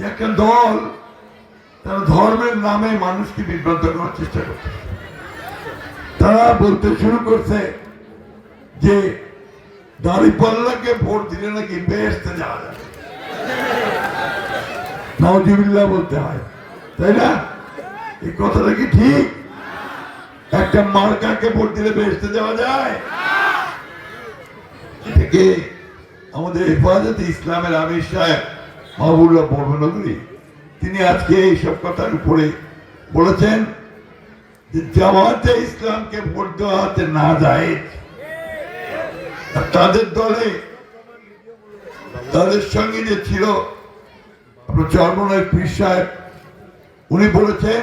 একটা দল তারা ধর্মের নামে মানুষকে বিভ্রান্ত করার চেষ্টা করছে। তারা বলতে শুরু করছে যে দাঁড়িপাল্লাকে ভোট দিলে নাকি বেহেশতে যাওয়া যাবে। নাউজুবিল্লাহ বলতে হয়, তাই না? এই কথাটা কি ঠিক? একটা মার্কাকে ভোট দিলে বেহেশতে যাওয়া যায়? এটাকে আমাদের হেফাজতে ইসলামের আমির সাহেব মাহবুবুল্লাহ বর্মনগরী তিনি আজকে এইসব কথার উপরে বলেছেন যে জামাতে ইসলামকে ভোট দেওয়া হতে না যায়। তাদের দলে তাদের সঙ্গে যে ছিল আপনার চরমনাই পীর সাহেব, উনি বলেছেন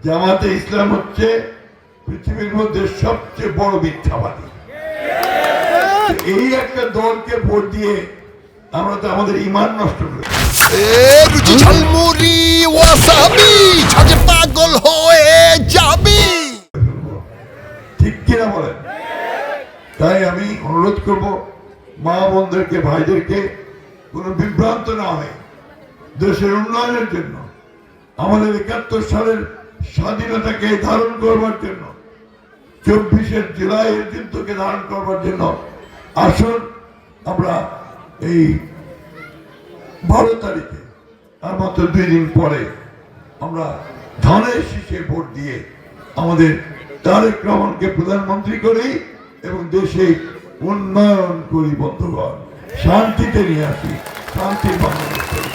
জামাতে ইসলাম হচ্ছে পৃথিবীর মধ্যে সবচেয়ে বড় মিথ্যাবাদী। এই একটা দলকে ভোট দিয়ে আমরা তো আমাদের ঈমান নষ্ট করে পাগল হয়ে যাবি, ঠিক কিনা বলেন? তাই আমি অনুরোধ করব মা বোনদেরকে, ভাইদেরকে কোনো বিভ্রান্ত না হয়ে দেশের উন্নয়নের জন্য, আমাদের ৭১ সালের স্বাধীনতাকে ধারণ করবার জন্য, ২৪ জুলাইয়ের যুদ্ধকে ধারণ করবার জন্য আসুন আমরা এই ১২ তারিখে আর মাত্র ২ দিন পরে আমরা ধানের শীষে ভোট দিয়ে আমাদের তারেক রহমানকে প্রধানমন্ত্রী করি এবং দেশে উন্নয়ন করি। বন্ধুগণ, শান্তিতে নিয়ে আসি, শান্তির বাংলাদেশ করি।